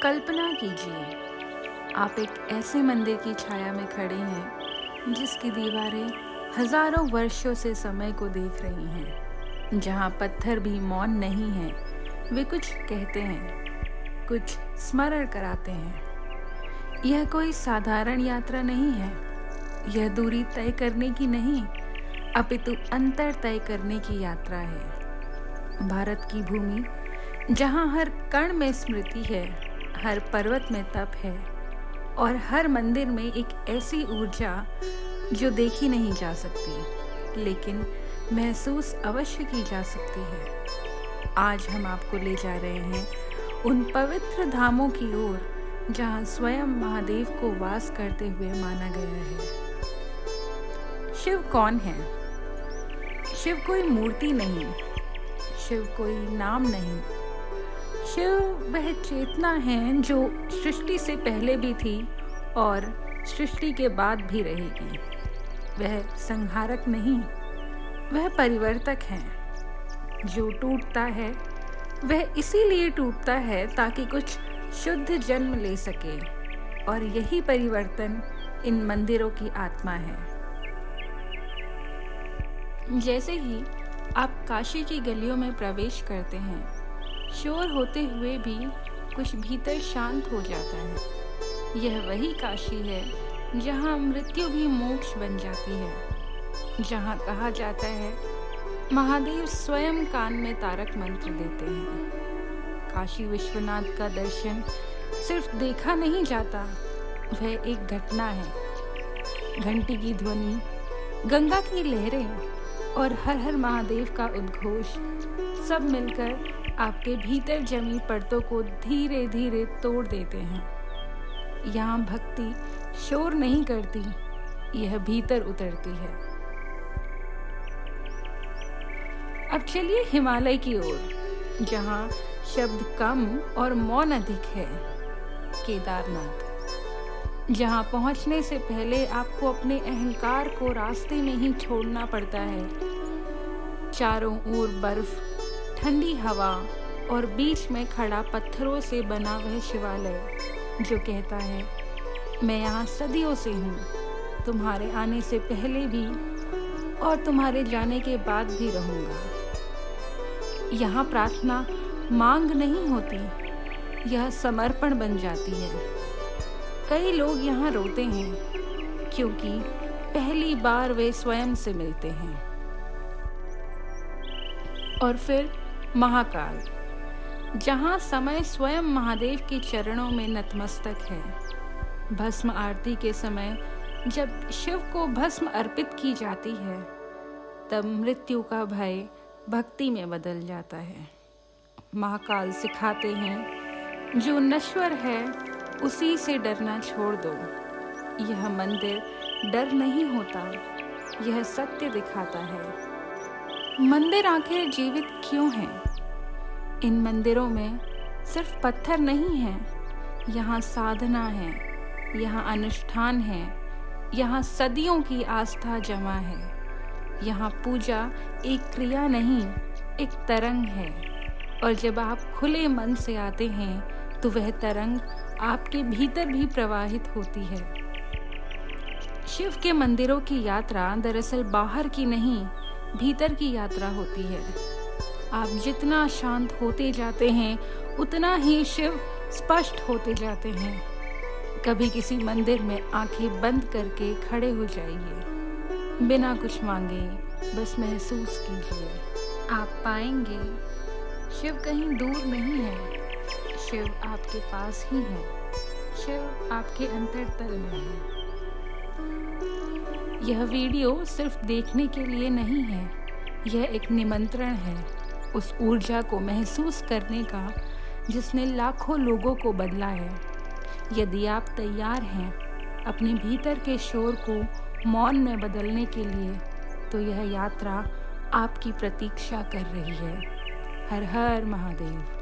कल्पना कीजिए, आप एक ऐसे मंदिर की छाया में खड़े हैं जिसकी दीवारें हजारों वर्षों से समय को देख रही हैं, जहाँ पत्थर भी मौन नहीं हैं। वे कुछ कहते हैं, कुछ स्मरण कराते हैं। यह कोई साधारण यात्रा नहीं है, यह दूरी तय करने की नहीं, अपितु अंतर तय करने की यात्रा है। भारत की भूमि, जहाँ हर कण में स्मृति है, हर पर्वत में तप है और हर मंदिर में एक ऐसी ऊर्जा जो देखी नहीं जा सकती, लेकिन महसूस अवश्य की जा सकती है। आज हम आपको ले जा रहे हैं उन पवित्र धामों की ओर जहाँ स्वयं महादेव को वास करते हुए माना गया है। शिव कौन है? शिव कोई मूर्ति नहीं, शिव कोई नाम नहीं। शिव वह चेतना है जो सृष्टि से पहले भी थी और सृष्टि के बाद भी रहेगी। वह संहारक नहीं, वह परिवर्तक है। जो टूटता है वह इसीलिए टूटता है ताकि कुछ शुद्ध जन्म ले सके, और यही परिवर्तन इन मंदिरों की आत्मा है। जैसे ही आप काशी की गलियों में प्रवेश करते हैं, शोर होते हुए भी कुछ भीतर शांत हो जाता है। यह वही काशी है जहाँ मृत्यु भी मोक्ष बन जाती है, जहाँ कहा जाता है महादेव स्वयं कान में तारक मंत्र देते हैं। काशी विश्वनाथ का दर्शन सिर्फ देखा नहीं जाता, वह एक घटना है। घंटी की ध्वनि, गंगा की लहरें और हर हर महादेव का उद्घोष सब मिलकर आपके भीतर जमी परतों को धीरे धीरे तोड़ देते हैं। यहाँ भक्ति शोर नहीं करती, यह भीतर उतरती है। अब चलिए हिमालय की ओर, जहाँ शब्द कम और मौन अधिक है। केदारनाथ, जहाँ पहुँचने से पहले आपको अपने अहंकार को रास्ते में ही छोड़ना पड़ता है। चारों ओर बर्फ, ठंडी हवा और बीच में खड़ा पत्थरों से बना वह शिवालय जो कहता है, मैं यहाँ सदियों से हूँ, तुम्हारे आने से पहले भी और तुम्हारे जाने के बाद भी रहूँगा। यहाँ प्रार्थना मांग नहीं होती, यह समर्पण बन जाती है। कई लोग यहाँ रोते हैं क्योंकि पहली बार वे स्वयं से मिलते हैं। और फिर महाकाल, जहाँ समय स्वयं महादेव के चरणों में नतमस्तक है। भस्म आरती के समय जब शिव को भस्म अर्पित की जाती है, तब मृत्यु का भय भक्ति में बदल जाता है। महाकाल सिखाते हैं, जो नश्वर है उसी से डरना छोड़ दो। यह मंदिर डर नहीं होता, यह सत्य दिखाता है। मंदिर आखिर जीवित क्यों हैं? इन मंदिरों में सिर्फ पत्थर नहीं है, यहाँ साधना है, यहाँ अनुष्ठान है, यहाँ सदियों की आस्था जमा है। यहाँ पूजा एक क्रिया नहीं, एक तरंग है, और जब आप खुले मन से आते हैं तो वह तरंग आपके भीतर भी प्रवाहित होती है। शिव के मंदिरों की यात्रा दरअसल बाहर की नहीं, भीतर की यात्रा होती है। आप जितना शांत होते जाते हैं, उतना ही शिव स्पष्ट होते जाते हैं। कभी किसी मंदिर में आंखें बंद करके खड़े हो जाइए, बिना कुछ मांगे, बस महसूस कीजिए। आप पाएंगे शिव कहीं दूर नहीं है, शिव आपके पास ही है, शिव आपके अंतरतल में है। यह वीडियो सिर्फ देखने के लिए नहीं है, यह एक निमंत्रण है उस ऊर्जा को महसूस करने का जिसने लाखों लोगों को बदला है। यदि आप तैयार हैं अपने भीतर के शोर को मौन में बदलने के लिए, तो यह यात्रा आपकी प्रतीक्षा कर रही है। हर हर महादेव।